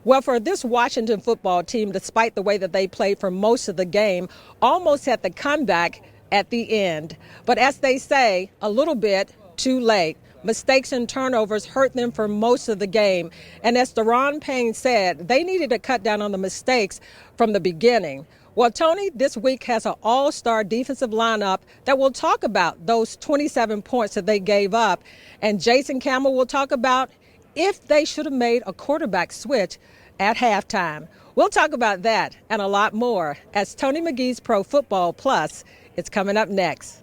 Well, for this Washington football team, despite the way that they played for most of the game, almost had the comeback at the end. But as they say, a little bit too late. Mistakes and turnovers hurt them for most of the game. And as Deron Payne said, they needed to cut down on the mistakes from the beginning. Well, Tony, this week has an all-star defensive lineup that will talk about those 27 points that they gave up. And Jason Campbell will talk about if they should have made a quarterback switch at halftime. We'll talk about that and a lot more as Tony McGee's Pro Football Plus is coming up next.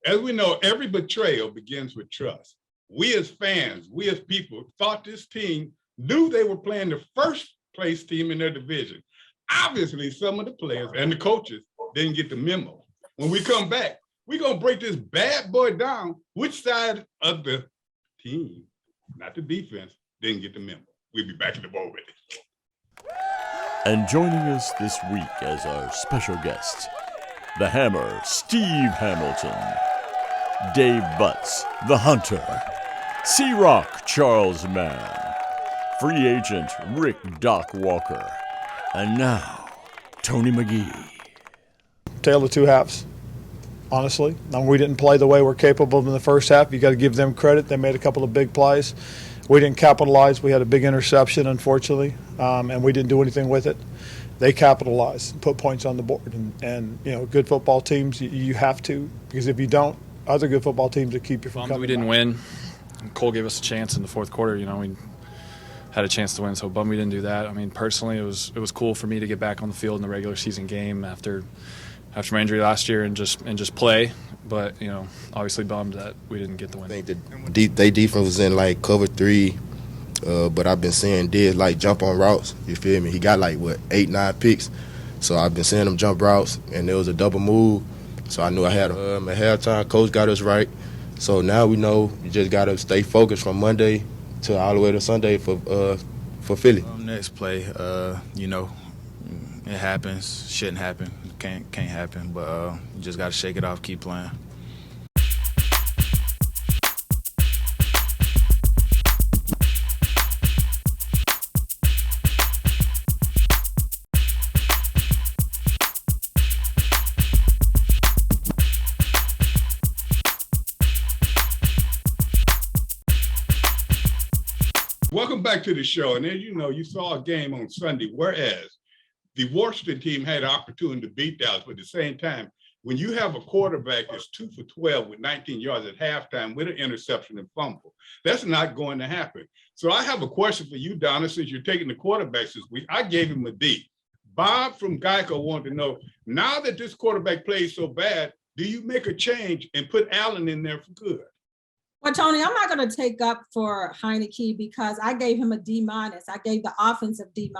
As we know, every betrayal begins with trust. We as fans, we as people thought this team knew they were playing the first place team in their division. Obviously, some of the players and the coaches didn't get the memo. When we come back, we're going to break this bad boy down. Which side of the team, not the defense, didn't get the memo? We'll be back in the moment. And joining us this week as our special guest, the Hammer, Steve Hamilton, Dave Butts, the Hunter, C-Rock, Charles Mann, free agent Rick Doc Walker, and now, Tony McGee. Tale of two halves, honestly. We didn't play the way we're capable of in the first half. You got to give them credit. They made a couple of big plays. We didn't capitalize. We had a big interception, unfortunately, and we didn't do anything with it. They capitalized and put points on the board. And you know, good football teams, you have to, because if you don't, other good football teams will keep you from coming We didn't back. win. Cole gave us a chance in the fourth quarter. You know, we had a chance to win, so bummed we didn't do that. I mean, personally, it was cool for me to get back on the field in the regular season game after my injury last year and just play. But you know, obviously bummed that we didn't get the win. I think they defense was in like cover three, but I've been seeing Diz like jump on routes. You feel me? He got like 8-9 picks, so I've been seeing him jump routes, and there was a double move. So I knew I had him. At halftime, coach got us right. So now we know we just got to stay focused from Monday to all the way to Sunday for Philly. Next play, you know, it happens. Shouldn't happen. Can't happen. But you just got to shake it off, keep playing. Welcome back to the show. And as you know, you saw a game on Sunday, whereas the Washington team had an opportunity to beat Dallas, but at the same time, when you have a quarterback that's 2 for 12 with 19 yards at halftime with an interception and fumble, that's not going to happen. So I have a question for you, Donna, since you're taking the quarterbacks this week. I gave him a D. Bob from Geico wanted to know, now that this quarterback plays so bad, do you make a change and put Allen in there for good? Well, Tony, I'm not going to take up for Heineke because I gave him a D-. I gave the offensive D-.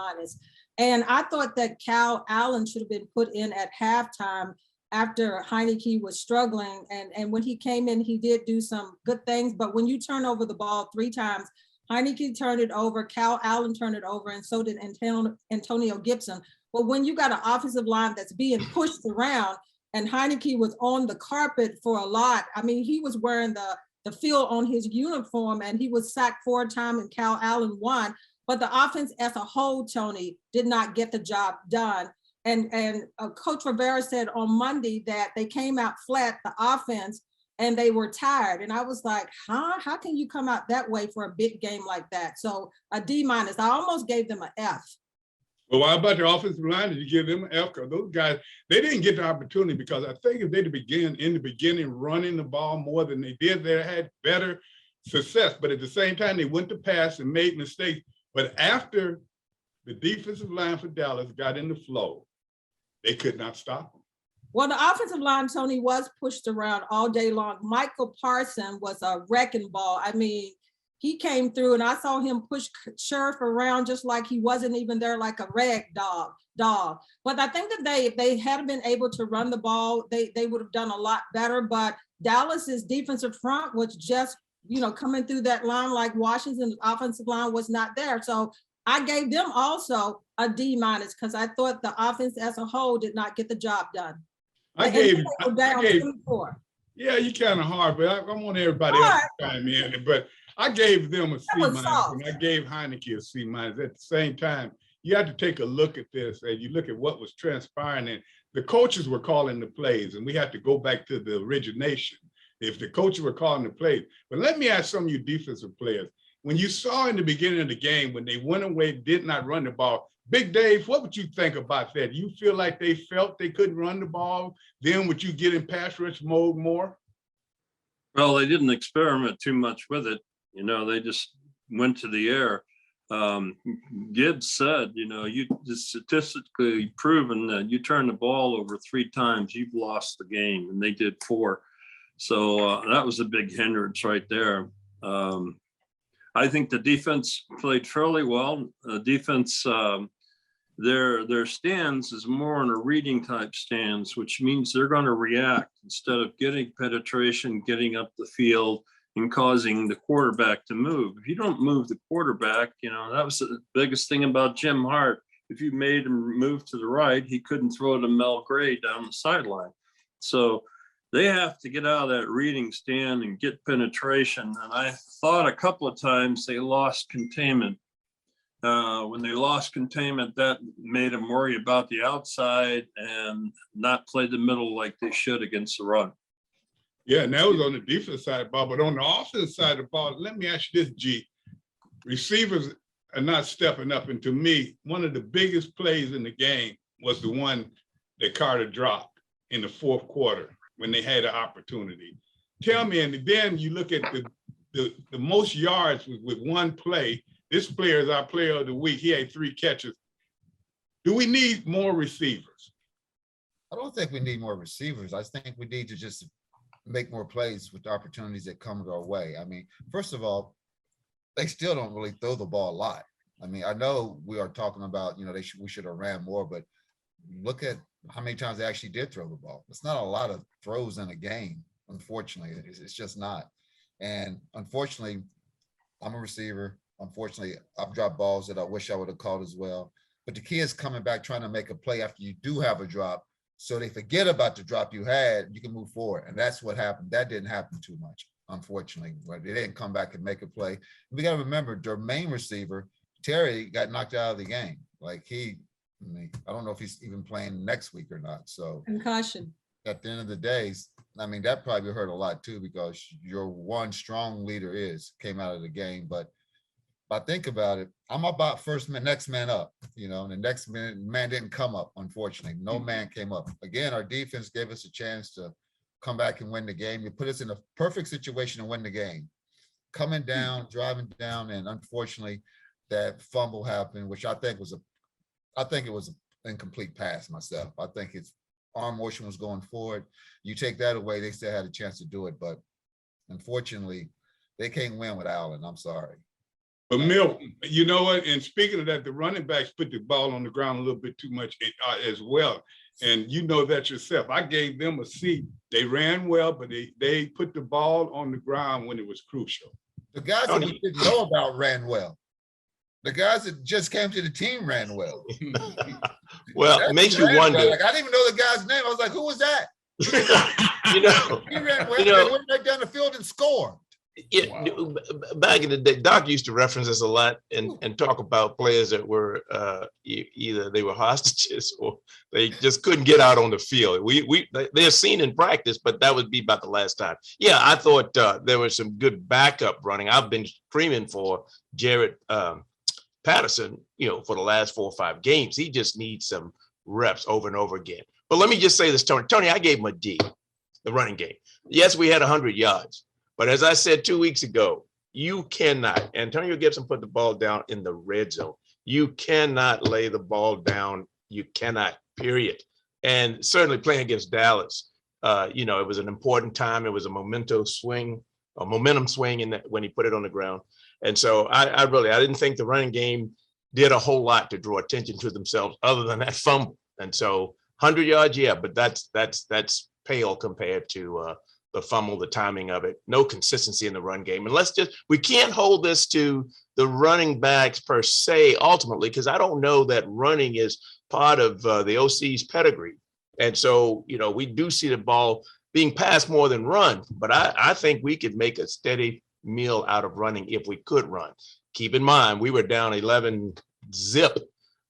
And I thought that Cal Allen should have been put in at halftime after Heineke was struggling. And when he came in, he did do some good things. But when you turn over the ball 3 times, Heineke turned it over, Cal Allen turned it over, and so did Antonio Gibson. But when you got an offensive line that's being pushed around and Heineke was on the carpet for a lot, I mean, he was wearing the field on his uniform and he was sacked 4 times and Cal Allen 1. But the offense as a whole, Tony, did not get the job done. And Coach Rivera said on Monday that they came out flat, the offense, and they were tired. And I was like, how can you come out that way for a big game like that? So a D-. I almost gave them an F. Well, how about the offensive line? Did you give them an F? Because those guys, they didn't get the opportunity because I think if they'd begin in the beginning running the ball more than they did, they had better success. But at the same time, they went to pass and made mistakes. But after the defensive line for Dallas got in the flow, they could not stop them. Well, the offensive line, Tony, was pushed around all day long. Michael Parsons was a wrecking ball. I mean, he came through, and I saw him push Sheriff around just like he wasn't even there, like a rag dog. But I think that if they had been able to run the ball, they would have done a lot better. But Dallas's defensive front was just, coming through that line like Washington's offensive line was not there. So I gave them also a D- because I thought the offense as a whole did not get the job done. Yeah, you kind of hard, but I want everybody else to chime in. But I gave them a C-, and I gave Heineke a C-. At the same time, you have to take a look at this, and you look at what was transpiring, and the coaches were calling the plays, and we have to go back to the origination. If the coaches were calling the plays. But let me ask some of you defensive players, when you saw in the beginning of the game, when they went away, did not run the ball, Big Dave, what would you think about that? You feel like they felt they couldn't run the ball? Then would you get in pass rush mode more? Well, they didn't experiment too much with it. They just went to the air. Gibbs said, you just statistically proven that you turn the ball over 3 times, you've lost the game, and they did 4. So that was a big hindrance right there. I think the defense played fairly well. The defense, their stance is more in a reading type stance, which means they're going to react instead of getting penetration, getting up the field, and causing the quarterback to move. If you don't move the quarterback, that was the biggest thing about Jim Hart. If you made him move to the right, he couldn't throw to Mel Gray down the sideline. So they have to get out of that reading stand and get penetration. And I thought a couple of times they lost containment. When they lost containment, that made them worry about the outside and not play the middle like they should against the run. Yeah, and that was on the defense side of the ball. But on the offense side of the ball, let me ask you this, G. Receivers are not stepping up. And to me, one of the biggest plays in the game was the one that Carter dropped in the 4th quarter when they had an opportunity. Tell me, and then you look at the most yards with one play. This player is our player of the week. He had 3 catches. Do we need more receivers? I don't think we need more receivers. I think we need to just make more plays with the opportunities that come our way. I mean, first of all, they still don't really throw the ball a lot. I mean, I know we are talking about, we should have ran more, but look at how many times they actually did throw the ball. It's not a lot of throws in a game, unfortunately. It's just not. And unfortunately, I'm a receiver. Unfortunately, I've dropped balls that I wish I would have caught as well. But the key is coming back, trying to make a play after you do have a drop, so they forget about the drop you had, you can move forward. And that's what happened. That didn't happen too much, unfortunately. But they didn't come back and make a play. We got to remember, their main receiver, Terry, got knocked out of the game. Like I don't know if he's even playing next week or not. So concussion. At the end of the day, that probably hurt a lot too, because your one strong leader came out of the game. But if I think about it, I'm about next man up, and the next man didn't come up, unfortunately. No man came up. Again, our defense gave us a chance to come back and win the game. You put us in a perfect situation to win the game. Coming down, driving down, and unfortunately, that fumble happened, which I think it was an incomplete pass myself. I think its arm motion was going forward. You take that away, they still had a chance to do it, but unfortunately, they can't win with Allen. I'm sorry. But Milt, you know what? And speaking of that, the running backs put the ball on the ground a little bit too much as well. And you know that yourself. I gave them a C. They ran well, but they put the ball on the ground when it was crucial. The guys that we didn't know about ran well. The guys that just came to the team ran well. Well, it makes you wonder. Well. Like, I didn't even know the guy's name. I was like, who was that? He ran well. They went right down the field and scored. Wow. Back in the day, Doc used to reference this a lot and talk about players that were either they were hostages or they just couldn't get out on the field. They're seen in practice, but that would be about the last time. Yeah, I thought there was some good backup running. I've been screaming for Jared Patterson, for the last 4 or 5 games. He just needs some reps over and over again. But let me just say this, Tony. Tony, I gave him a D, the running game. Yes, we had 100 yards. But as I said 2 weeks ago, you cannot, Antonio Gibson put the ball down in the red zone. You cannot lay the ball down. You cannot, period. And certainly playing against Dallas, it was an important time. It was a momentum swing in that when he put it on the ground. And so I didn't think the running game did a whole lot to draw attention to themselves other than that fumble. And so 100 yards, yeah, but that's pale compared to the fumble, the timing of it, no consistency in the run game. And we can't hold this to the running backs per se, ultimately, because I don't know that running is part of the OC's pedigree. And so, we do see the ball being passed more than run, but I think we could make a steady meal out of running if we could run. Keep in mind, we were down 11 zip.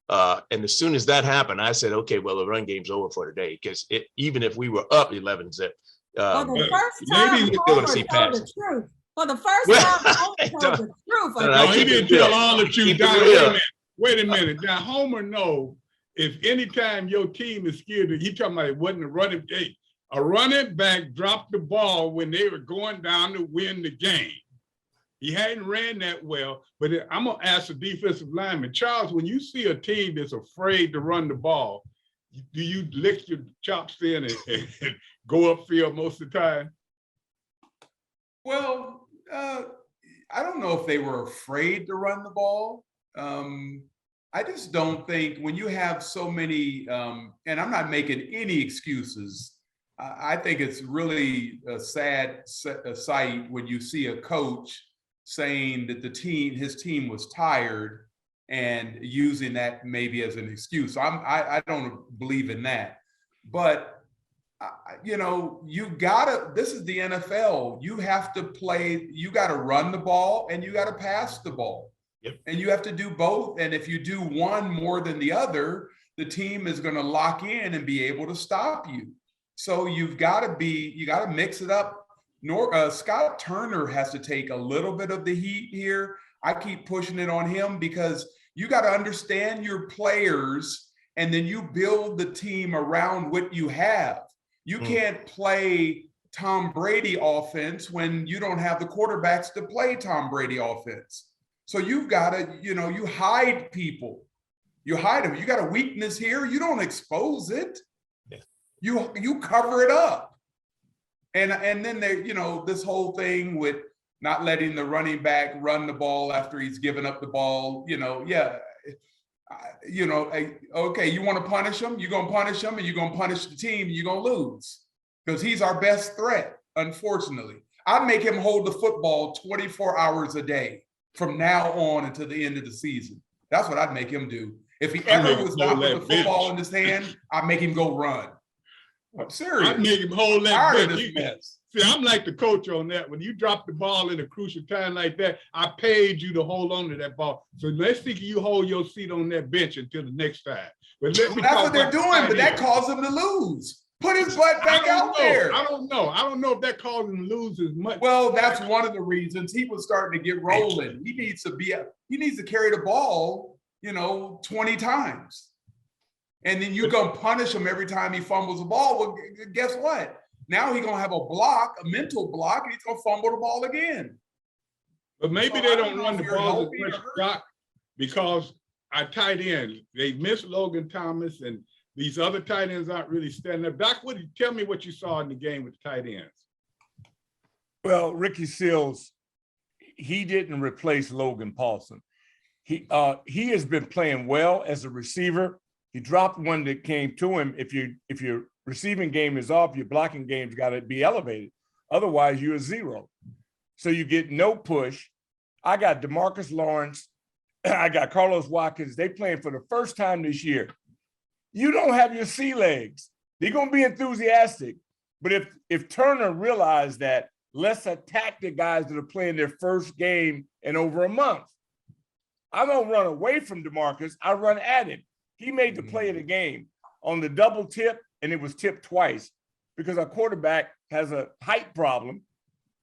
And as soon as that happened, I said, okay, well, the run game's over for today, because even if we were up 11 zip, for the first time, maybe we're going to see passes. For the first time, Homer told the truth. No, he didn't tell all the truth. Wait a minute. Now, Homer knows if anytime your team is scared, he talking about it wasn't a running game. A running back dropped the ball when they were going down to win the game. He hadn't ran that well, but I'm going to ask the defensive lineman, Charles, when you see a team that's afraid to run the ball, do you lick your chops in and go upfield most of the time? Well, I don't know if they were afraid to run the ball. I just don't think when you have so many, and I'm not making any excuses, I think it's really a sad sight when you see a coach saying that his team was tired and using that maybe as an excuse. I don't believe in that. But, this is the NFL. You have to play, you got to run the ball and you got to pass the ball. Yep. And you have to do both. And if you do one more than the other, the team is going to lock in and be able to stop you. So you got to mix it up. Scott Turner has to take a little bit of the heat here. I keep pushing it on him because you got to understand your players and then you build the team around what you have. You can't play Tom Brady offense when you don't have the quarterbacks to play Tom Brady offense. So you've got to, you hide people. You hide them. You got a weakness here. You don't expose it. Yeah. You cover it up. And then this whole thing with not letting the running back run the ball after he's given up the ball, okay, you want to punish him? You're going to punish him and you're going to punish the team and you're going to lose because he's our best threat, unfortunately. I'd make him hold the football 24 hours a day from now on until the end of the season. That's what I'd make him do. If he ever was not with the football in his hand, I'd make him go run. I'm serious. I'd make him hold that bench. See, I'm like the coach on that. When you drop the ball in a crucial time like that, I paid you to hold on to that ball. So let's see if you hold your seat on that bench until the next time. But that's what they're doing, but that caused them to lose. Put his butt back out there. I don't know. I don't know if that caused him to lose as much. Well, that's one of the reasons he was starting to get rolling. He needs to carry the ball, 20 times. And then you're going to punish him every time he fumbles the ball. Well, guess what? Now he's going to have a mental block, and he's going to fumble the ball again. But maybe they don't run the ball as much, Doc, because our tight end, they miss Logan Thomas, and these other tight ends aren't really standing up. Doc, tell me what you saw in the game with the tight ends. Well, Ricky Seals, he didn't replace Logan Paulson. He has been playing well as a receiver. He dropped one that came to him. If your receiving game is off, your blocking game's got to be elevated. Otherwise, you're a zero. So you get no push. I got DeMarcus Lawrence. I got Carlos Watkins. They playing for the first time this year. You don't have your sea legs. They're going to be enthusiastic. But if Turner realized that, let's attack the guys that are playing their first game in over a month. I don't run away from DeMarcus. I run at him. He made the play of the game on the double tip, and it was tipped twice because our quarterback has a height problem.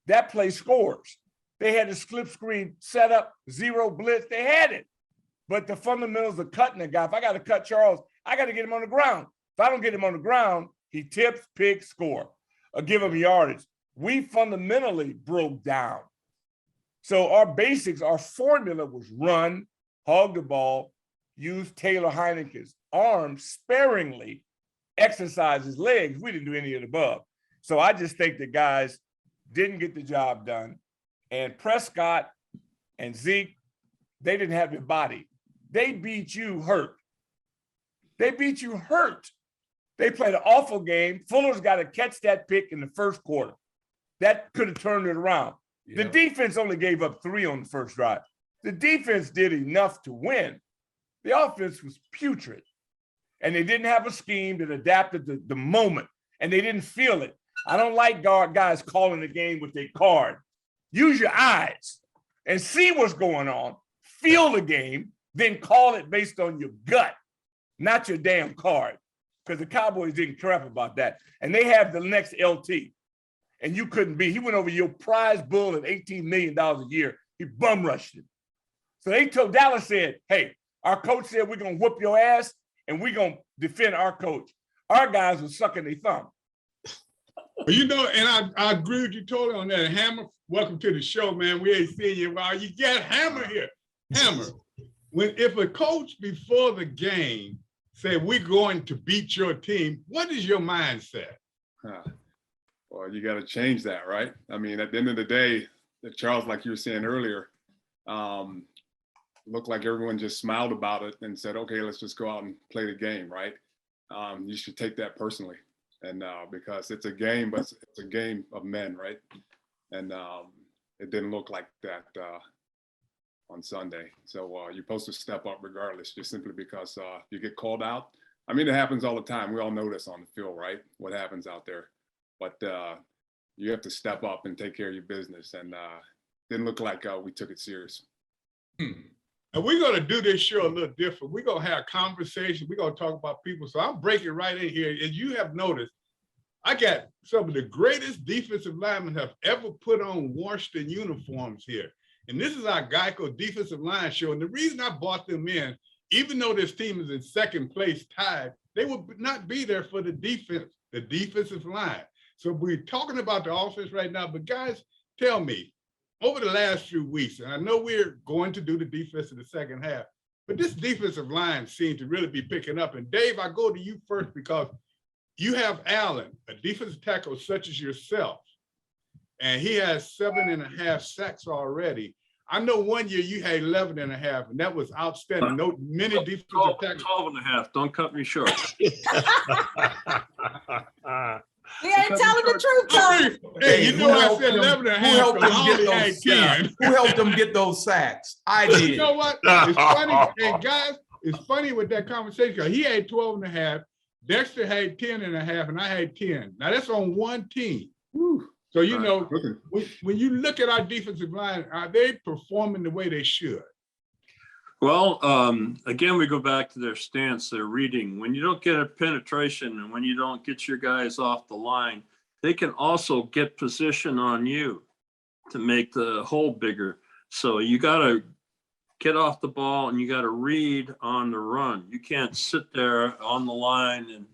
That play scores. They had the slip screen set up, zero blitz. They had it. But the fundamentals of cutting a guy, if I got to cut Charles, I got to get him on the ground. If I don't get him on the ground, he tips, pick, score, or give him yardage. We fundamentally broke down. So our basics, our formula was run, hog the ball, use Taylor Heineke's arms sparingly, exercise his legs. We didn't do any of the above. So I just think the guys didn't get the job done. And Prescott, and Zeke, they didn't have your body. They beat you hurt. They beat you hurt. They played an awful game. Fuller's got to catch that pick in the first quarter. That could have turned it around. The defense only gave up 3 on the first drive. The defense did enough to win. The offense was putrid. And they didn't have a scheme that adapted to the moment. And they didn't feel it. I don't like guys calling the game with their card. Use your eyes and see what's going on. Feel the game, then call it based on your gut, not your damn card. Because the Cowboys didn't care about that. And they have the next LT. And you couldn't be. He went over your prize bull at $18 million a year. He bum rushed him. So they told Dallas said, hey, our coach said we're going to whoop your ass and we're going to defend our coach. Our guys were sucking their thumb. You know, and I agree with you totally on that. Hammer, welcome to the show, man. We ain't seen you in a while. You got Hammer here. Hammer, if a coach before the game said we're going to beat your team, what is your mindset? Well, you got to change that, right? I mean, at the end of the day, Charles, like you were saying earlier, looked like everyone just smiled about it and said, okay, let's just go out and play the game, right? You should take that personally. And because it's a game, but it's a game of men, right? And it didn't look like that on Sunday. So you're supposed to step up regardless, just simply because you get called out. I mean, it happens all the time. We all know this on the field, right? What happens out there. But you have to step up and take care of your business. And didn't look like we took it serious. And we're going to do this show a little different. We're going to have conversation. We're going to talk about people. So I'm breaking right in here. As you have noticed, I got some of the greatest defensive linemen have ever put on Washington uniforms here. And this is our Geico defensive line show. And the reason I brought them in, even though this team is in second place tied, they will not be there for the defense, the defensive line. So we're talking about the offense right now. But guys, tell me, over the last few weeks, and I know we're going to do the defense in the second half, but this defensive line seems to really be picking up. And Dave, I go to you first because you have Allen, a defensive tackle such as yourself, and he has 7.5 sacks already. I know one year you had 11.5, and that was outstanding. No, many defensive tackles. 12.5. Don't cut me short. He ain't telling the truth, Tony. Hey, you know I said 11.5. Who helped them get those sacks? Who helped them get those sacks? I did. You know what? It's funny, and guys, it's funny with that conversation. He had 12.5. Dexter had 10.5, and I had 10. Now that's on one team. Whew. So you know, when you look at our defensive line, are they performing the way they should? Well, again, we go back to their stance, their reading. When you don't get a penetration and when you don't get your guys off the line, they can also get position on you to make the hole bigger. So you got to get off the ball and you got to read on the run. You can't sit there on the line and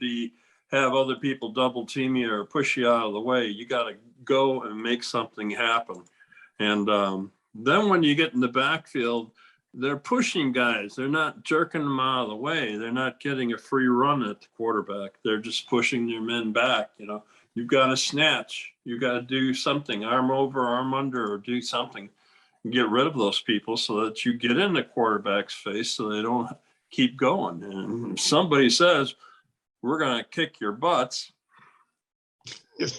have other people double team you or push you out of the way. You got to go and make something happen. And then when you get in the backfield, they're pushing guys. They're not jerking them out of the way. They're not getting a free run at the quarterback. They're just pushing their men back. You know, you've got to snatch. You got to do something, arm over, arm under, or do something. Get rid of those people so that you get in the quarterback's face so they don't keep going. And if somebody says, we're going to kick your butts. No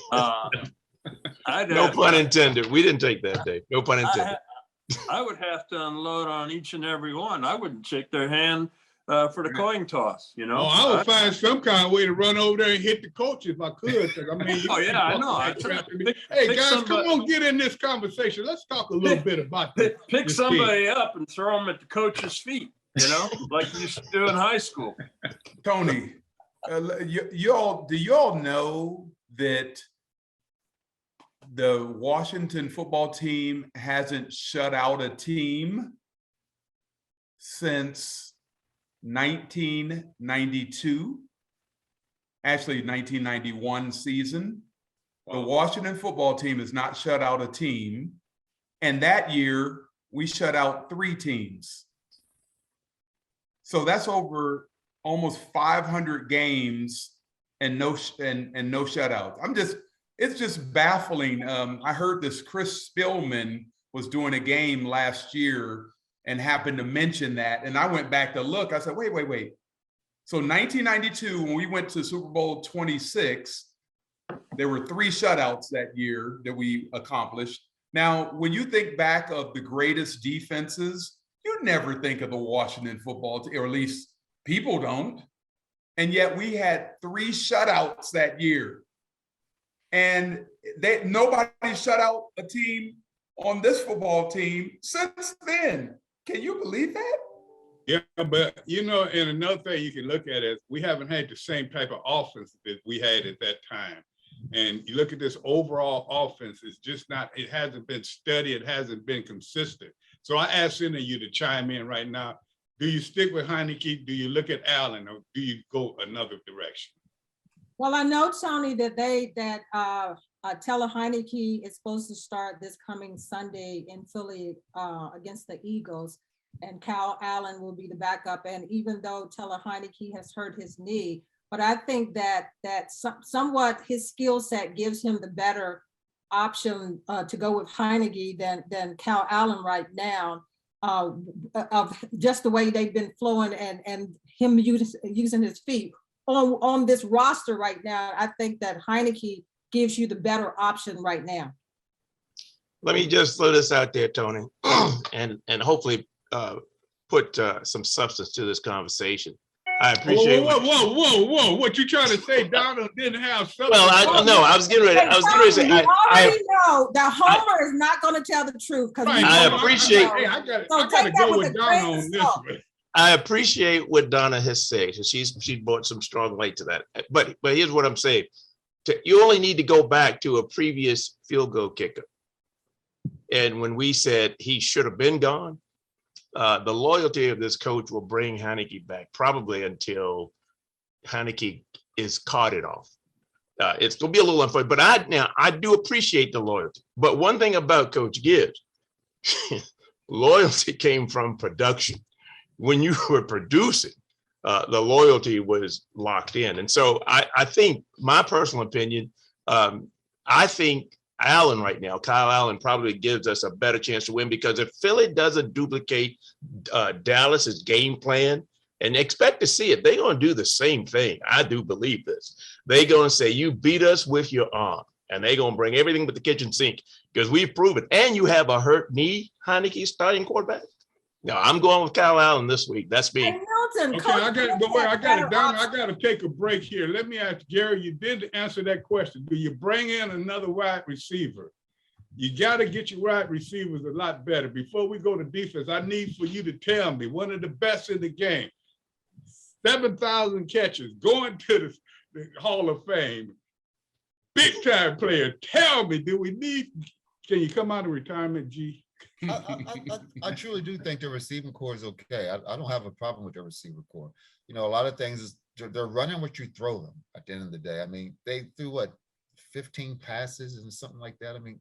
pun intended. We didn't take that, Dave. No pun intended. I would have to unload on each and every one. I wouldn't shake their hand for the coin toss, you know. Oh, I would find some kind of way to run over there and hit the coach if I could. I mean, oh yeah, I know. Hey guys, come on, get in this conversation. Let's talk a little bit about this. Pick somebody up and throw them at the coach's feet, you know, like you used to do in high school. Tony, do you all know that the Washington football team hasn't shut out a team since 1992, actually 1991 season. Wow. The Washington football team has not shut out a team. And that year we shut out 3 teams. So that's over almost 500 games and no shutouts. It's just baffling. I heard this Chris Spillman was doing a game last year and happened to mention that. And I went back to look. I said, wait. So 1992, when we went to Super Bowl 26, there were 3 shutouts that year that we accomplished. Now, when you think back of the greatest defenses, you never think of the Washington football team, or at least people don't. And yet we had 3 shutouts that year. And nobody shut out a team on this football team since then. Can you believe that? Yeah, but and another thing you can look at is we haven't had the same type of offense that we had at that time. And you look at this overall offense, it's just not, it hasn't been steady, it hasn't been consistent. So I ask any of you to chime in right now. Do you stick with Heineke? Do you look at Allen, or do you go another direction? Well, I know, Tony, that Taylor Heineke is supposed to start this coming Sunday in Philly against the Eagles, and Cal Allen will be the backup. And even though Taylor Heineke has hurt his knee, but I think that somewhat his skill set gives him the better option to go with Heineke than Cal Allen right now, of just the way they've been flowing and him using his feet. On this roster right now, I think that Heineke gives you the better option right now. Let me just throw this out there, Tony, and hopefully put some substance to this conversation. I appreciate. Whoa! What you trying to say? Donald didn't have substance. Well, I was getting ready. I was getting ready to say. You already know that Homer is not going to tell the truth. I appreciate. I got to go with Donna on this one. I appreciate what Donna has said. She's brought some strong light to that. But here's what I'm saying. You only need to go back to a previous field goal kicker. And when we said he should have been gone, the loyalty of this coach will bring Heineke back probably until Heineke is carted off. It's going to be a little unfair, but I do appreciate the loyalty. But one thing about Coach Gibbs, loyalty came from production. When you were producing, the loyalty was locked in. And so I think, my personal opinion, I think Allen right now, Kyle Allen probably gives us a better chance to win, because if Philly doesn't duplicate Dallas's game plan, and expect to see it, they're going to do the same thing. I do believe this. They're going to say, you beat us with your arm, and they're going to bring everything but the kitchen sink, because we've proven. And you have a hurt knee, Heineke, starting quarterback. No, I'm going with Kyle Allen this week. That's me. Milton, okay, I got to take a break here. Let me ask Gary, you did answer that question. Do you bring in another wide receiver? You got to get your wide receivers a lot better. Before we go to defense, I need for you to tell me, one of the best in the game, 7,000 catches, going to the Hall of Fame, big time player. Tell me, can you come out of retirement, G? I truly do think the receiving core is okay. I don't have a problem with the receiver core. A lot of things is they're running what you throw them at the end of the day. I mean, they threw 15 passes and something like that. I mean,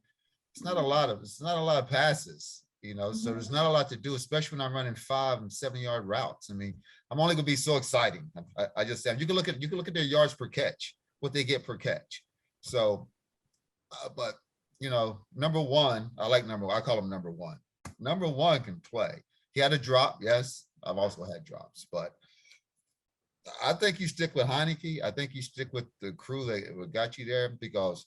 it's not a lot of passes, so there's not a lot to do, especially when I'm running 5 and 7 yard routes. I mean, I'm only gonna be so exciting. I just am. You can look at their yards per catch, what they get per catch. So, but number one, I call him number one. Number one can play. He had a drop, yes. I've also had drops, but I think you stick with Heineke. I think you stick with the crew that got you there, because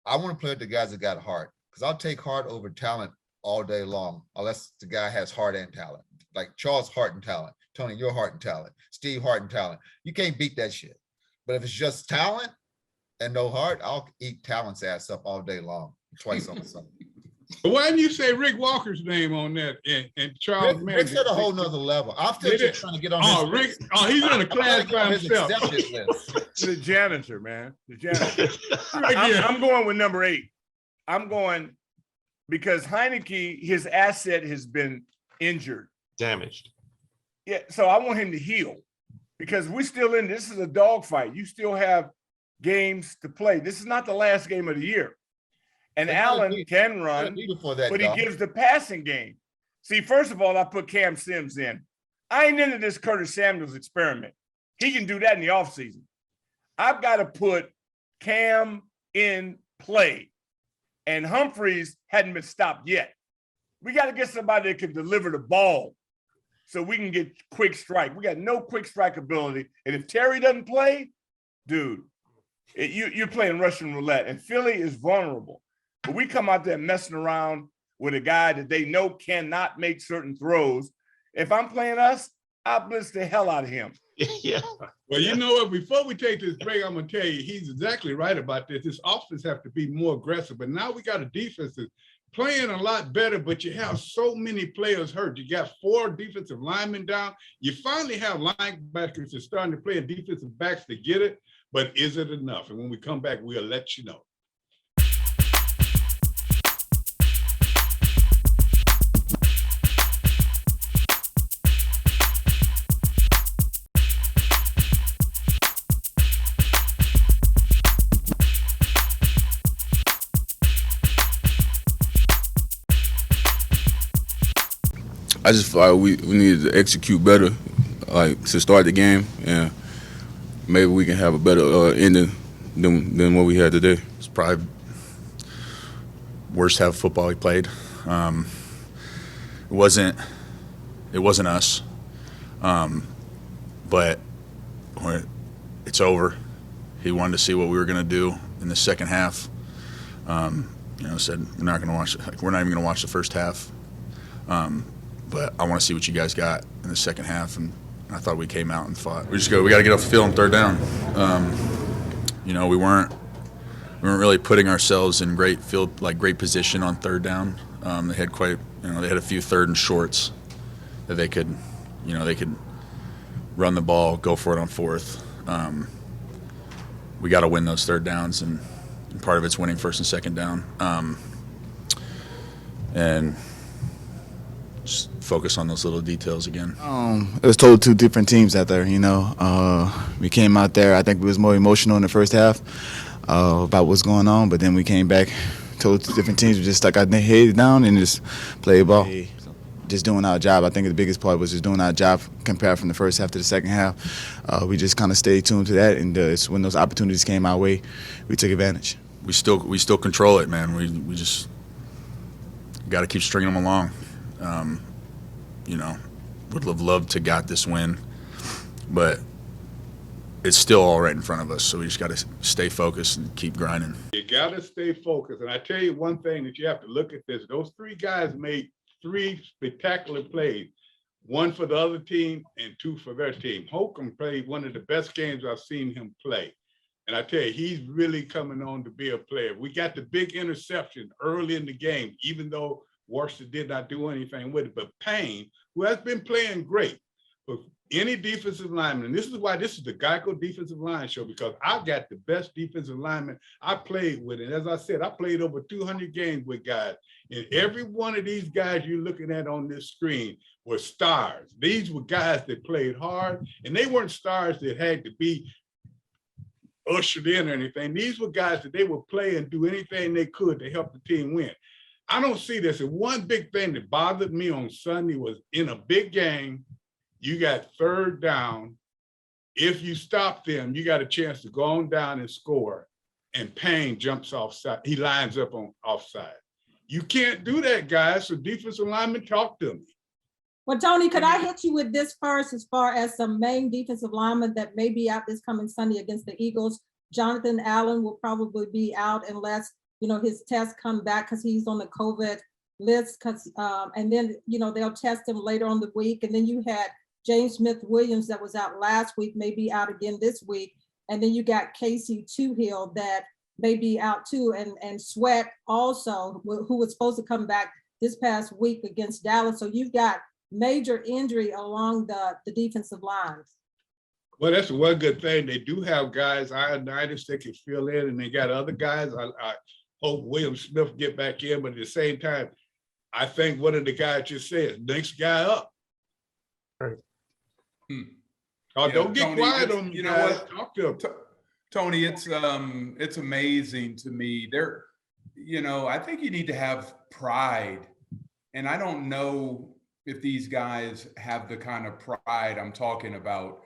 I want to play with the guys that got heart, because I'll take heart over talent all day long, unless the guy has heart and talent. Like Charles, heart and talent. Tony, your heart and talent. Steve, heart and talent. You can't beat that shit. But if it's just talent and no heart, I'll eat talent's ass up all day long, twice on Sunday. Why didn't you say Rick Walker's name on that and Charles Mann? Rick's at a whole nother level. I'm still just trying to get on his Rick, he's in a class by himself. The janitor, man. The janitor. I'm going with number 8. I'm going because Heineke, his asset has been injured. Damaged. Yeah, so I want him to heal, because we're still this is a dogfight. You still have games to play. This is not the last game of the year. And Allen can run, but he gives the passing game. See, first of all, I put Cam Sims in. I ain't into this Curtis Samuels experiment. He can do that in the offseason. I've got to put Cam in play. And Humphreys hadn't been stopped yet. We got to get somebody that can deliver the ball so we can get quick strike. We got no quick strike ability. And if Terry doesn't play, dude, you're playing Russian roulette. And Philly is vulnerable. But we come out there messing around with a guy that they know cannot make certain throws. If I'm playing us, I'll blitz the hell out of him. Yeah. Well, you know what? Before we take this break, I'm going to tell you, he's exactly right about this. This offense have to be more aggressive. But now we got a defense that's playing a lot better, but you have so many players hurt. You got 4 defensive linemen down. You finally have linebackers that's starting to play and defensive backs to get it. But is it enough? And when we come back, we'll let you know. I just feel like we needed to execute better, like to start the game, and maybe we can have a better ending than what we had today. It's probably worst half of football he played. It wasn't us, but when it's over, he wanted to see what we were going to do in the second half. Said we're not even going to watch the first half. But I want to see what you guys got in the second half, and I thought we came out and fought. We got to get off the field on third down. We weren't really putting ourselves in great position on third down. They had they had a few third and shorts that they could run the ball, go for it on fourth. We got to win those third downs, and part of it's winning first and second down. And just focus on those little details again. It was total two different teams out there, We came out there, I think we was more emotional in the first half about what's going on, but then we came back, total two different teams. We just stuck our heads down and just played ball. Just doing our job. I think the biggest part was just doing our job compared from the first half to the second half. We just kind of stayed tuned to that, and when those opportunities came our way, we took advantage. We still control it, man. We just got to keep stringing them along. Would have loved to got this win, but it's still all right in front of us. So we just got to stay focused and keep grinding. You got to stay focused. And I tell you one thing that you have to look at this. Those 3 guys made 3 spectacular plays, 1 for the other team and 2 for their team. Holcomb played one of the best games I've seen him play. And I tell you, he's really coming on to be a player. We got the big interception early in the game, even though Washington did not do anything with it. But Payne, who has been playing great, but any defensive lineman, and this is why this is the Geico Defensive Line Show, because I've got the best defensive lineman I played with. And as I said, I played over 200 games with guys. And every one of these guys you're looking at on this screen were stars. These were guys that played hard, and they weren't stars that had to be ushered in or anything. These were guys that they would play and do anything they could to help the team win. I don't see this. And one big thing that bothered me on Sunday was in a big game, you got third down. If you stop them, you got a chance to go on down and score. And Payne jumps offside. He lines up on offside. You can't do that, guys. So defensive linemen, talk to me. Well, Tony, could I hit you with this first as far as some main defensive linemen that may be out this coming Sunday against the Eagles? Jonathan Allen will probably be out unless his tests come back because he's on the COVID list. And then, they'll test him later on the week. And then you had James Smith-Williams that was out last week, may be out again this week. And then you got Casey Toohill that may be out too. And Sweat also, who was supposed to come back this past week against Dallas. So you've got major injury along the defensive lines. Well, that's one good thing. They do have guys, Ionitis, that can fill in, and they got other guys. I hope William Smith get back in, but at the same time, I think one of the guys just said, next guy up. Right. Oh, don't get Tony, quiet on me, guys. Talk to him. Tony, it's amazing to me. I think you need to have pride, and I don't know if these guys have the kind of pride I'm talking about.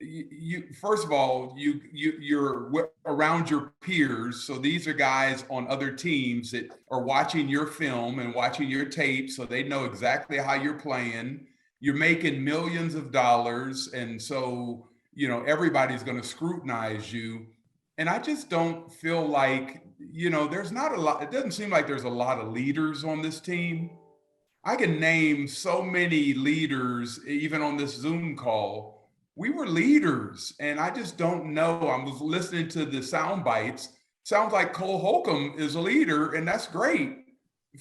you first of all, you're around your peers. So these are guys on other teams that are watching your film and watching your tape, so they know exactly how you're playing. You're making millions of dollars, and so everybody's going to scrutinize you. And I just don't feel like there's not a lot. It doesn't seem like there's a lot of leaders on this team. I can name so many leaders, even on this Zoom call. We were leaders, and I just don't know. I was listening to the sound bites. Sounds like Cole Holcomb is a leader, and that's great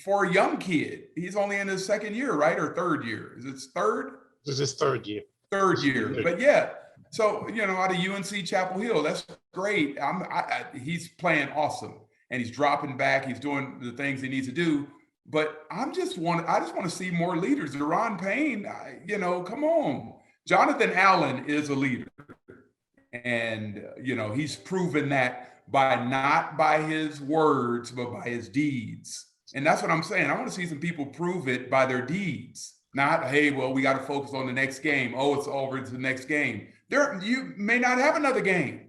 for a young kid. He's only in his second year, right? Or third year? Is it third? This is his third year. Third year. But yeah, so out of UNC Chapel Hill, that's great. He's playing awesome, and he's dropping back. He's doing the things he needs to do. But I just want to see more leaders. Deron Payne, come on. Jonathan Allen is a leader. And, he's proven that not by his words, but by his deeds. And that's what I'm saying. I want to see some people prove it by their deeds. Not, hey, well, we got to focus on the next game. Oh, it's over. It's the next game. You may not have another game.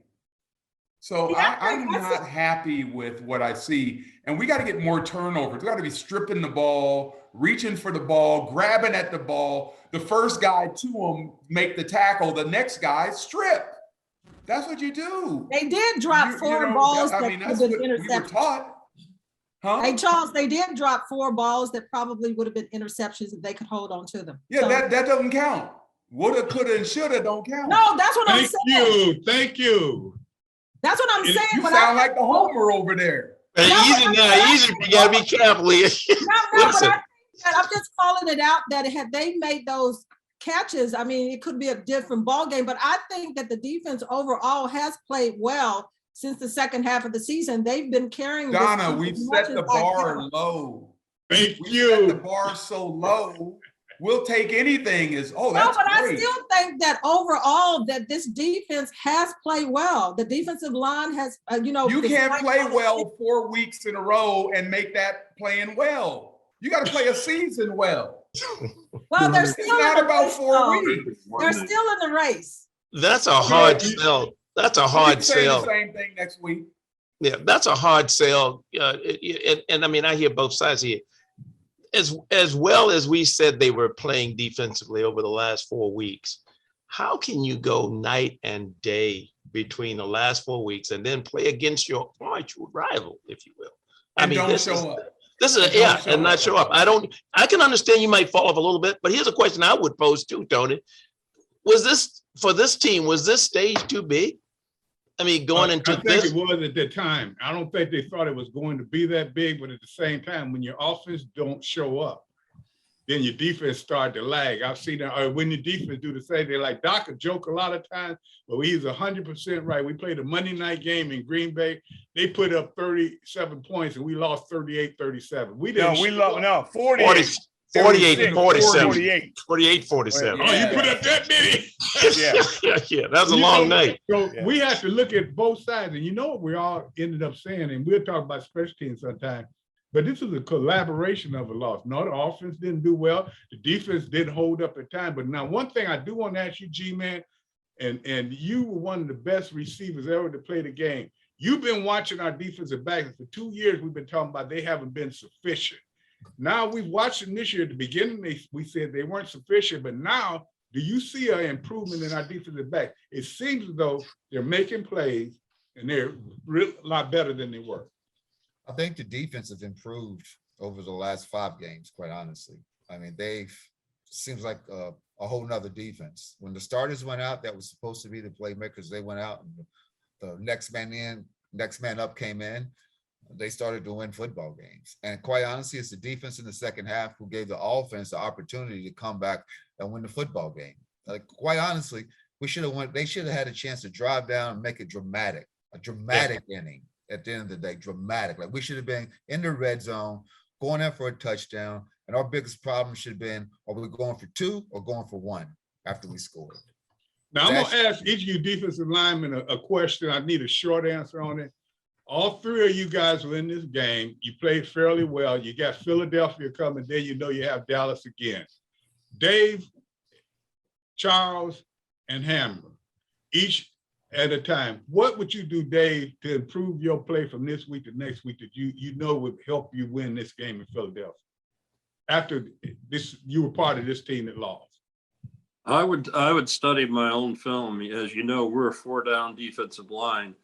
So I'm not happy with what I see. And we got to get more turnovers. We got to be stripping the ball, reaching for the ball, grabbing at the ball. The first guy to him make the tackle. The next guy strip. That's what you do. They did drop four balls that could have been interceptions. Huh? Hey, Charles, they did drop 4 balls that probably would have been interceptions if they could hold on to them. Yeah, so, that doesn't count. Woulda, coulda, and shoulda don't count. No, that's what I'm saying. Thank you. That's what I'm saying. You sound like the homer over there. Easy now, easy. You gotta be careful here. Listen. I'm just calling it out that had they made those catches, I mean, it could be a different ball game. But I think that the defense overall has played well since the second half of the season. They've been carrying. Donna, we've set the bar low. Thank we you. Set the bar so low. We'll take anything that's great. I still think that overall that this defense has played well. The defensive line has, You can't play well 4 weeks in a row and make that playing well. You got to play a season well. Well, they're still not about 4 weeks. They're still in the race. That's a hard sell. That's a hard sell. The same thing next week. Yeah, that's a hard sell. And I mean, I hear both sides here. As well as we said they were playing defensively over the last 4 weeks, how can you go night and day between the last 4 weeks and then play against your arch rival, if you will? And don't show up. And not show up. I can understand you might fall off a little bit, but here's a question I would pose too, Tony. Was this stage too big? I mean, going into I think it was at the time. I don't think they thought it was going to be that big, but at the same time, when your offense don't show up, then your defense start to lag. I've seen that. Or when the defense do the same, they like Doc a joke a lot of times, but he's 100% right. We played a Monday night game in Green Bay. They put up 37 points and we lost 38-37. We didn't. No, we lost 48. 48-47. 48-47. Oh, you put up that many? Yeah. That was a long night. So we have to look at both sides, and you know what we all ended up saying, and we'll talk about special teams sometime. But this is a collaboration of a loss. No, the offense didn't do well. The defense didn't hold up at time. But now, one thing I do want to ask you, G-Man, and you were one of the best receivers ever to play the game. You've been watching our defensive backs for 2 years. We've been talking about they haven't been sufficient. Now we've watched them this year. At the beginning, we said they weren't sufficient, but now do you see an improvement in our defensive back? It seems as though they're making plays and they're a lot better than they were. I think the defense have improved over the last 5 games, quite honestly. I mean, seems like a whole nother defense. When the starters went out, that was supposed to be the playmakers. They went out and the next man up came in. They started to win football games. And quite honestly, it's the defense in the second half who gave the offense the opportunity to come back and win the football game. Like, quite honestly, they should have had a chance to drive down and make it dramatic, a dramatic inning at the end of the day, dramatic. Like, we should have been in the red zone, going in for a touchdown. And our biggest problem should have been, are we going for 2 or going for 1 after we scored? Now, I'm going to ask each of you defensive linemen a question. I need a short answer on it. All 3 of you guys were in this game. You played fairly well. You got Philadelphia coming, then you know you have Dallas again. Dave, Charles, and Hammer. each at a time. What would you do, Dave, to improve your play from this week to next week that you know would help you win this game in Philadelphia? After this, you were part of this team that lost. I would study my own film. As you know, we're a 4-down defensive line.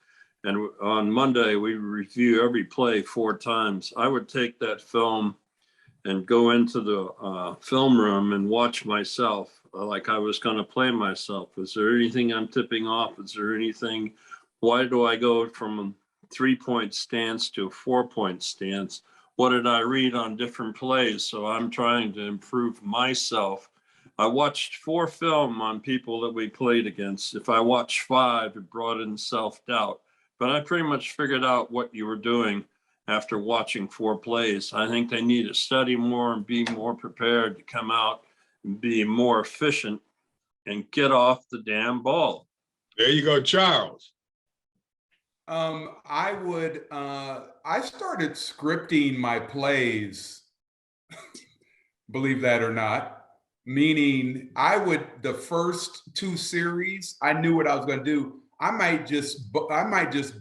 And on Monday, we review every play 4 times. I would take that film and go into the film room and watch myself like I was going to play myself. Is there anything I'm tipping off? Is there anything? Why do I go from a 3-point stance to a 4-point stance? What did I read on different plays? So I'm trying to improve myself. I watched 4 film on people that we played against. If I watched 5, it brought in self-doubt. But I pretty much figured out what you were doing after watching 4 plays. I think they need to study more and be more prepared to come out and be more efficient and get off the damn ball. There you go, Charles. I started scripting my plays, believe that or not. Meaning the first 2 series, I knew what I was going to do. I might just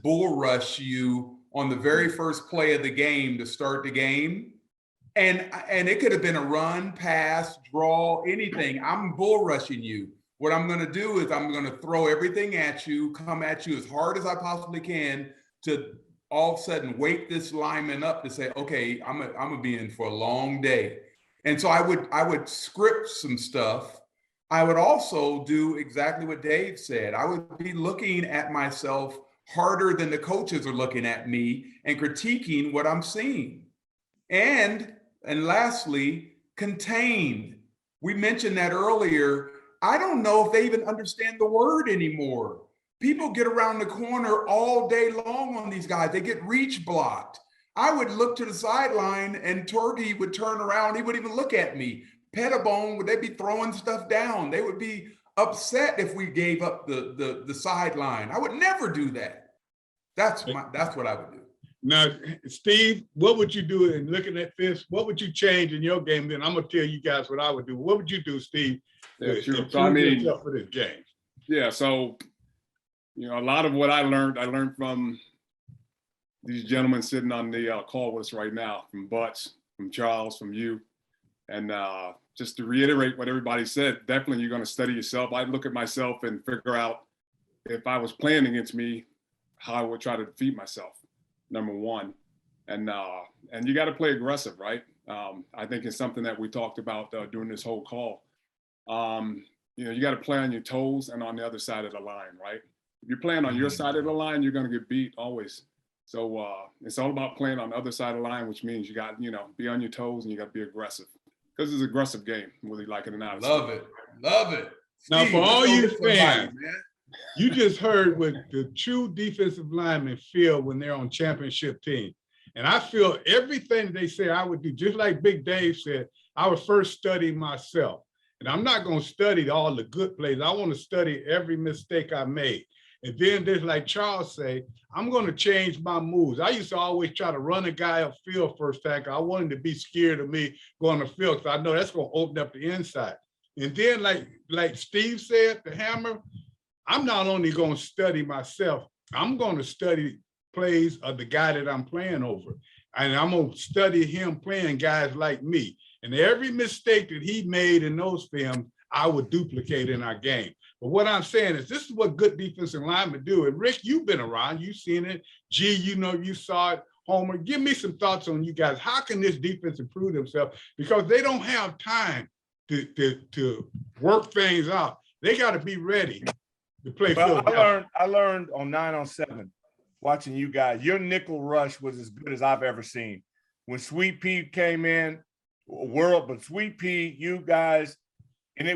bull rush you on the very first play of the game to start the game. And it could have been a run, pass, draw, anything. I'm bull rushing you. What I'm going to do is I'm going to throw everything at you, come at you as hard as I possibly can to all of a sudden wake this lineman up to say, okay, I'm gonna be in for a long day. And so I would script some stuff. I would also do exactly what Dave said. I would be looking at myself harder than the coaches are looking at me and critiquing what I'm seeing. And lastly, contained. We mentioned that earlier. I don't know if they even understand the word anymore. People get around the corner all day long on these guys. They get reach blocked. I would look to the sideline and Torgy would turn around. He wouldn't even look at me. Pettibone, would they be throwing stuff down? They would be upset if we gave up the sideline. I would never do that. That's what I would do. Now, Steve, what would you do in looking at this? What would you change in your game? Then I'm gonna tell you guys what I would do. What would you do, Steve? Yeah, sure. So I mean, for this game. Yeah. So, a lot of what I learned from these gentlemen sitting on the call with us right now, from Butts, from Charles, from you, and just to reiterate what everybody said, definitely you're going to study yourself. I'd look at myself and figure out if I was playing against me, how I would try to defeat myself. Number one, and you got to play aggressive, right? I think it's something that we talked about during this whole call. You got to play on your toes and on the other side of the line, right? If you're playing on your side of the line, you're going to get beat always. So it's all about playing on the other side of the line, which means you got, be on your toes and you got to be aggressive, because it's an aggressive game, whether you like it or not. Love it. Now, Steve, for all you fans, man. You just heard what the true defensive linemen feel when they're on championship teams. And I feel everything they say I would do, just like Big Dave said, I would first study myself. And I'm not going to study all the good plays. I want to study every mistake I made. And then just like Charles say, I'm going to change my moves. I used to always try to run a guy upfield first time. I wanted to be scared of me going to field, because I know that's going to open up the inside. And then like Steve said, the hammer, I'm not only going to study myself, I'm going to study plays of the guy that I'm playing over. And I'm going to study him playing guys like me. And every mistake that he made in those films, I would duplicate in our game. But what I'm saying is this is what good defensive linemen do. And Rick, you've been around, you've seen it. G, you saw it. Homer, give me some thoughts on you guys. How can this defense improve themselves? Because they don't have time to work things out. They got to be ready to play. I learned on 9-on-7, watching you guys, your nickel rush was as good as I've ever seen. When Sweet Pea came in, but Sweet Pea, you guys, and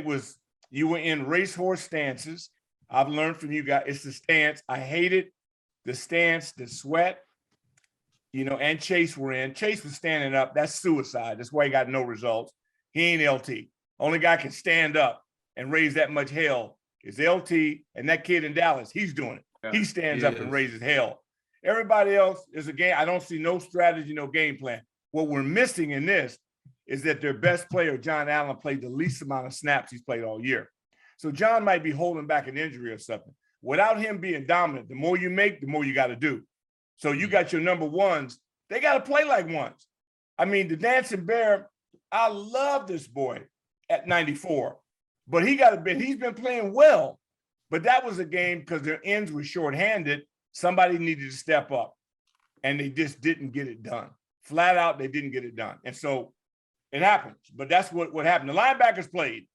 you were in racehorse stances. I've learned from you guys, it's the stance. I hated the stance, the sweat, and Chase were in. Chase was standing up. That's suicide. That's why he got no results. He ain't LT. Only guy can stand up and raise that much hell is LT, and that kid in Dallas, he's doing it. Yeah, he stands up and raises hell. Everybody else is a game. I don't see no strategy, no game plan. What we're missing in this is that their best player, John Allen, played the least amount of snaps he's played all year. So John might be holding back an injury or something. without him being dominant, the more you make, the more you got to do. So you got your number ones. They got to play like ones. I mean, the Dancing Bear, I love this boy at 94, but he's been playing well. But that was a game because their ends were shorthanded. Somebody needed to step up, and they just didn't get it done. Flat out, they didn't get it done. And so it happens, but that's what happened. The linebackers played,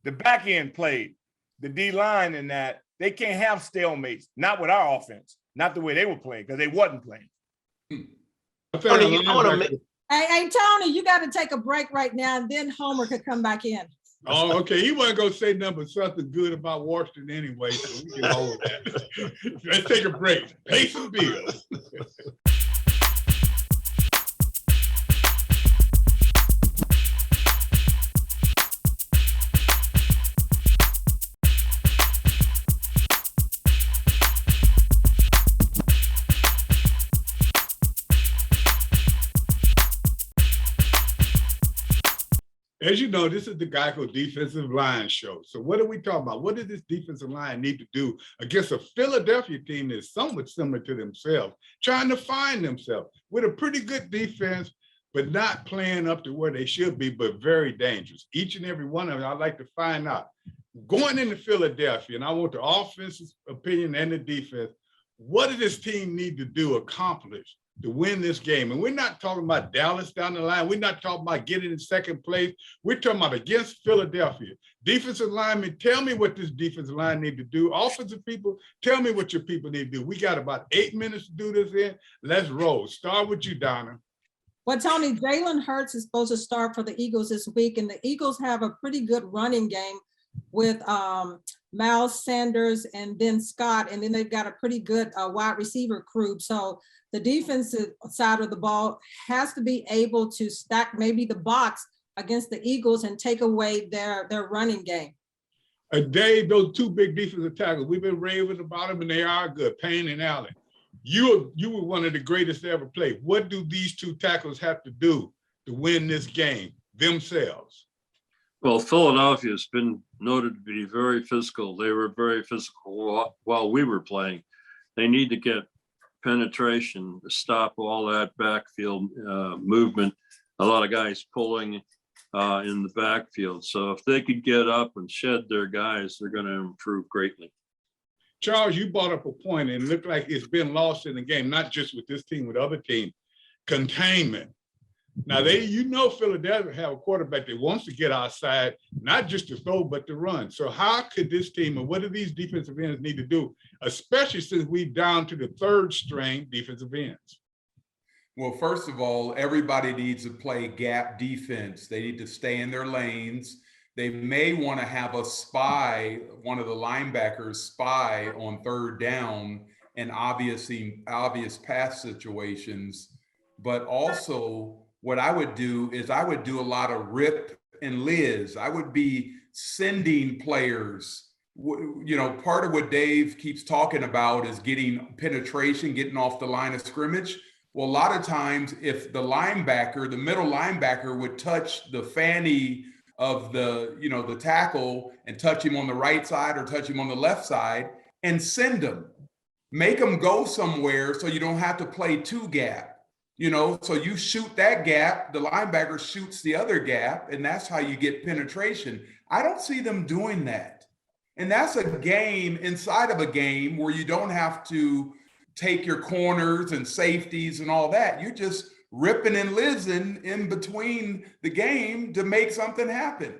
the back end played, the D-line and that. They can't have stalemates, not with our offense, not the way they were playing, because they wasn't playing. Hey, Tony, you got to take a break right now, and then Homer could come back in. Oh, okay. He wasn't going to say nothing but something good about Washington anyway, so we can hold that. Let's take a break. Pay some bills. As you know, this is the Geico Defensive Line Show. So what are we talking about? What does this defensive line need to do against a Philadelphia team that's somewhat similar to themselves, trying to find themselves with a pretty good defense, but not playing up to where they should be, but very dangerous. Each and every one of them, I'd like to find out. Going into Philadelphia, and I want the offense's opinion and the defense, what does this team need to do, accomplish to win this game? And we're not talking about Dallas down the line. We're not talking about getting in second place. We're talking about against Philadelphia. Defensive linemen, tell me what this defensive line need to do. Offensive people, tell me what your people need to do. We got about 8 minutes to do this in. Let's roll. Start with you, Donna. Well, Tony, Jalen Hurts is supposed to start for the Eagles this week, and the Eagles have a pretty good running game with Miles Sanders and then Scott, and then they've got a pretty good wide receiver crew. So the defensive side of the ball has to be able to stack maybe the box against the Eagles and take away their running game. Dave, those two big defensive tackles, we've been raving about them, and they are good, Payne and Allen. You were one of the greatest to ever play. What do these two tackles have to do to win this game themselves? Well, Philadelphia has been noted to be very physical. They were very physical while we were playing. They need to get penetration to stop all that backfield movement. A lot of guys pulling in the backfield. So if they could get up and shed their guys, they're going to improve greatly. Charles, you brought up a point, and it looked like it's been lost in the game, not just with this team, with other teams. Containment. Now, Philadelphia have a quarterback that wants to get outside, not just to throw, but to run. So how could this team, and what do these defensive ends need to do, especially since we're down to the third string defensive ends? Well, first of all, everybody needs to play gap defense. They need to stay in their lanes. They may want to have a spy, one of the linebackers spy on third down and obvious pass situations. But also, what I would do is I would do a lot of rip and Liz. I would be sending players. Part of what Dave keeps talking about is getting penetration, getting off the line of scrimmage. Well, a lot of times if the middle linebacker would touch the fanny of the tackle and touch him on the right side or touch him on the left side and send them, make them go somewhere so you don't have to play two gap. So you shoot that gap, the linebacker shoots the other gap, and that's how you get penetration. I don't see them doing that. And that's a game inside of a game where you don't have to take your corners and safeties and all that. You're just ripping and lizzing in between the game to make something happen.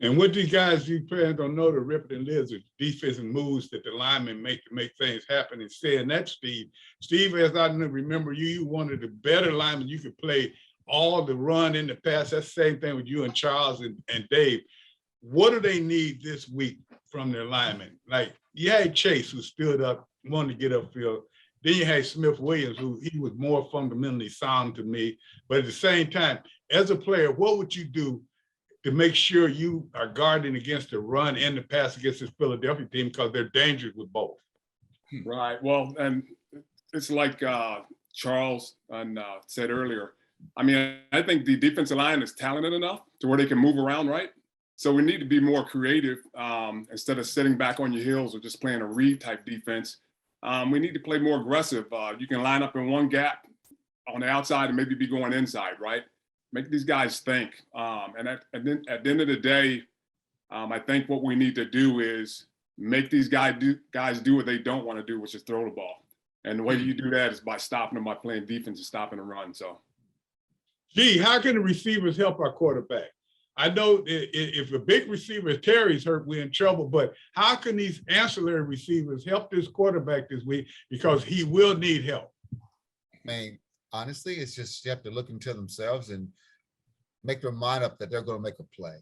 And what these guys you players don't know, the ripping and lizzard defensive moves that the linemen make to make things happen. And saying that, Steve, as I remember you one of the better linemen. You could play all the run in the pass. That's the same thing with you and Charles and Dave. What do they need this week from their linemen? Like, you had Chase, who stood up, wanted to get upfield. Then you had Smith Williams, who he was more fundamentally sound to me. But at the same time, as a player, what would you do to make sure you are guarding against the run and the pass against this Philadelphia team, because they're dangerous with both? Right. Well, and it's like Charles said earlier. I mean, I think the defensive line is talented enough to where they can move around, right? So we need to be more creative instead of sitting back on your heels or just playing a read type defense. We need to play more aggressive. You can line up in one gap on the outside and maybe be going inside, right? Make these guys think. And at the end of the day, I think what we need to do is make these guys do what they don't want to do, which is throw the ball. And the way you do that is by stopping them, by playing defense and stopping the run. So, Gee, how can the receivers help our quarterback? I know if a big receiver, if Terry's hurt, we're in trouble, but how can these ancillary receivers help this quarterback this week? Because he will need help. I mean, honestly, it's just you have to look into themselves and make their mind up that they're going to make a play.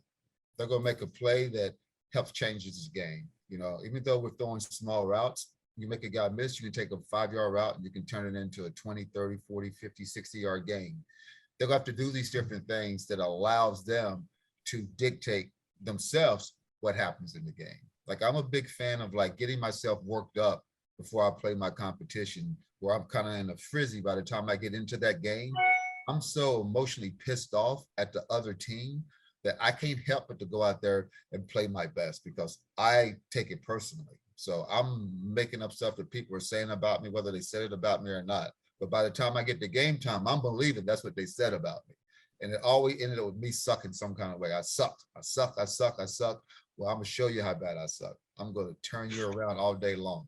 They're going to make a play that helps change this game. You know, even though we're throwing small routes, you make a guy miss, you can take a 5-yard route and you can turn it into a 20, 30, 40, 50, 60-yard gain. They're going to have to do these different things that allows them to dictate themselves what happens in the game. Like, I'm a big fan of like getting myself worked up before I play my competition, where I'm kind of in a frizzy by the time I get into that game. I'm so emotionally pissed off at the other team that I can't help but to go out there and play my best because I take it personally. So I'm making up stuff that people are saying about me, whether they said it about me or not. But by the time I get to game time, I'm believing that's what they said about me. And it always ended up with me sucking some kind of way. I suck. Well, I'm gonna show you how bad I suck. I'm gonna turn you around all day long.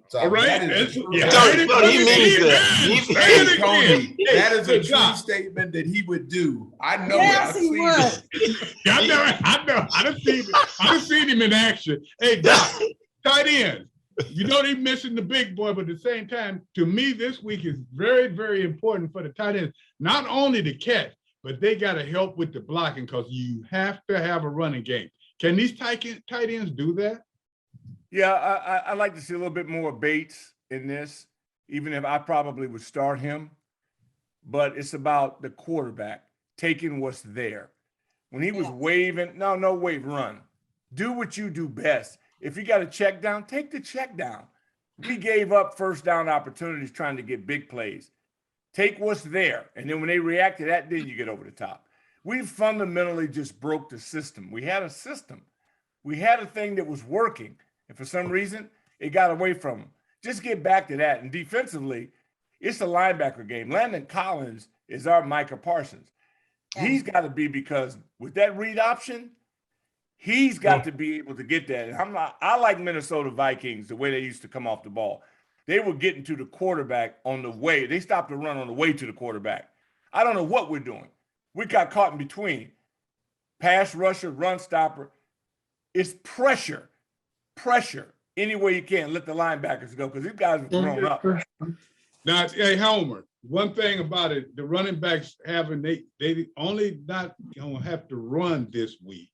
So All right. That is, Tony means that. Tony, that is a true statement that he would do. I know Yes, it. he would. I know. I done seen him in action. Hey, Doc, tight end. You know they're missing the big boy, but at the same time, to me, this week is very, very important for the tight ends. Not only to catch, but they got to help with the blocking because you have to have a running game. Can these tight ends do that? Yeah, I like to see a little bit more Bates in this, even if I probably would start him. But it's about the quarterback taking what's there. When he was waving, no wave, run. Do what you do best. If you got a check down, take the check down. We gave up first down opportunities trying to get big plays. Take what's there. And then when they react to that, then you get over the top. We fundamentally just broke the system. We had a system. We had a thing that was working. And for some reason, it got away from them. Just get back to that. And defensively, it's a linebacker game. Landon Collins is our Micah Parsons. He's got to be, because with that read option, he's got to be able to get that. And I like Minnesota Vikings, the way they used to come off the ball. They were getting to the quarterback on the way. They stopped the run on the way to the quarterback. I don't know what we're doing. We got caught in between. Pass rusher, run stopper. It's pressure any way you can. Let the linebackers go, because these guys are grown up. Now, hey, Homer, one thing about it, the running backs they only not gonna have to run this week.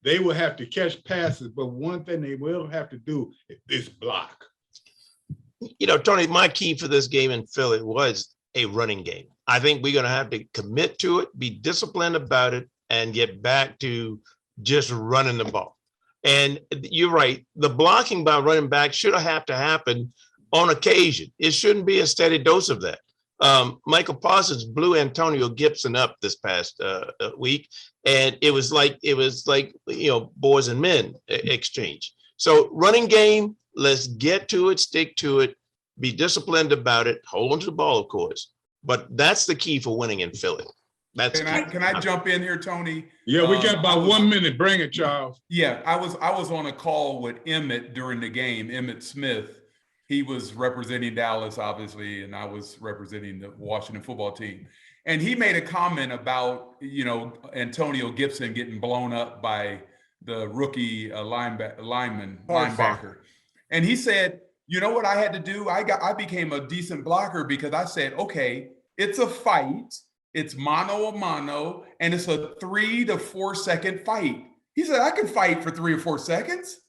They will have to catch passes, but one thing they will have to do is block. You know, Tony, my key for this game in Philly was a running game. I think we're going to have to commit to it, be disciplined about it, and get back to just running the ball. And you're right. The blocking by running back should have to happen on occasion. It shouldn't be a steady dose of that. Michael Parsons blew Antonio Gibson up this past week, and it was like boys and men exchange. So running game, let's get to it, stick to it, be disciplined about it, hold on to the ball, of course. But that's the key for winning in Philly. Can I jump in here, Tony? Yeah, we got about 1 minute. Bring it, Charles. Yeah, I was on a call with Emmett during the game, Emmett Smith. He was representing Dallas, obviously, and I was representing the Washington football team. And he made a comment about, Antonio Gibson getting blown up by the rookie linebacker. And he said, you know what I had to do? I became a decent blocker because I said, okay, it's a fight. It's mano a mano, and it's a 3 to 4 second fight. He said, I can fight for 3 or 4 seconds.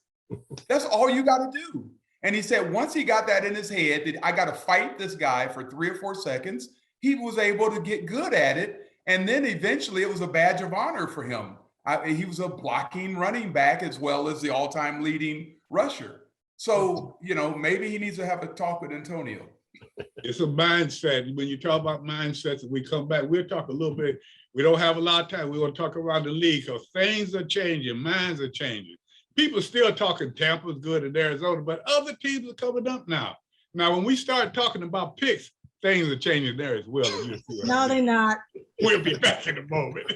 That's all you got to do. And he said, once he got that in his head, that I got to fight this guy for 3 or 4 seconds, he was able to get good at it. And then eventually it was a badge of honor for him. He was a blocking running back as well as the all-time leading rusher. So, maybe he needs to have a talk with Antonio. It's a mindset. When you talk about mindsets, and we come back, we'll talk a little bit. We don't have a lot of time. We want to talk around the league because things are changing. Minds are changing. People still talking Tampa's good in Arizona, but other teams are coming up now. Now, when we start talking about picks, things are changing there as well. No, they're not. We'll be back in a moment.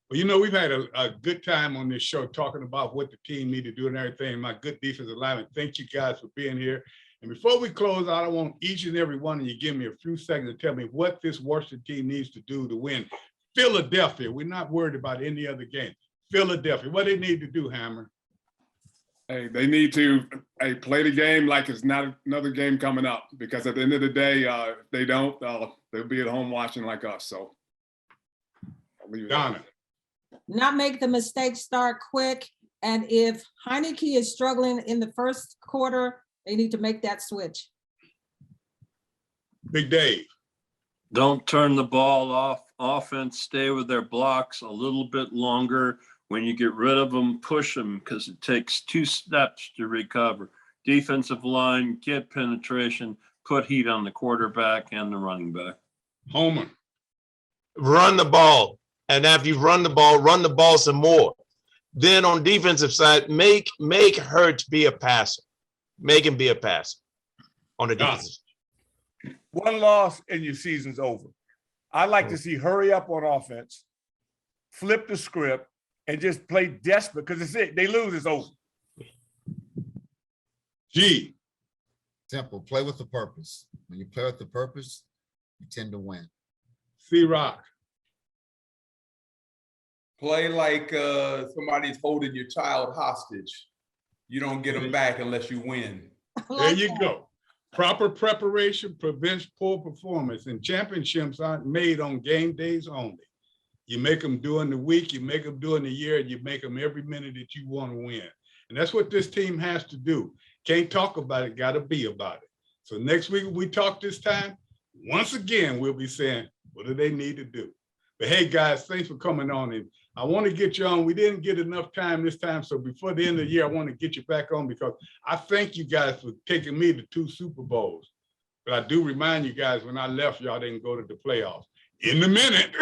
Well, you know, we've had a good time on this show talking about what the team need to do and everything. My good defensive lineman, thank you guys for being here. And before we close out, I want each and every one of you to give me a few seconds to tell me what this Washington team needs to do to win Philadelphia. We're not worried about any other game. Philadelphia, what they need to do, Hammer? Hey, they need to play the game like it's not another game coming up, because at the end of the day, if they don't, they'll be at home watching like us. So I'll leave it Donna. Not make the mistakes start quick. And if Heineke is struggling in the first quarter, they need to make that switch. Big Dave. Don't turn the ball off. Offense, stay with their blocks a little bit longer. When you get rid of them, push them, because it takes 2 steps to recover. Defensive line, get penetration, put heat on the quarterback and the running back. Homer. Run the ball. And after you run the ball some more. Then on defensive side, make Hurts be a passer. Make him be a passer on the defensive. One loss and your season's over. I like to see hurry up on offense, flip the script, and just play desperate, because it's it. They lose, it's over. G. Simple. Play with a purpose. When you play with a purpose, you tend to win. C-Rock. Play like somebody's holding your child hostage. You don't get them back unless you win. There you go. Proper preparation prevents poor performance, and championships aren't made on game days only. You make them during the week, you make them during the year, and you make them every minute that you want to win. And that's what this team has to do. Can't talk about it, got to be about it. So next week when we talk this time, once again, we'll be saying, what do they need to do? But hey, guys, thanks for coming on. And I want to get you on. We didn't get enough time this time. So before the end of the year, I want to get you back on, because I thank you guys for taking me to 2 Super Bowls. But I do remind you guys, when I left, y'all didn't go to the playoffs. In a minute.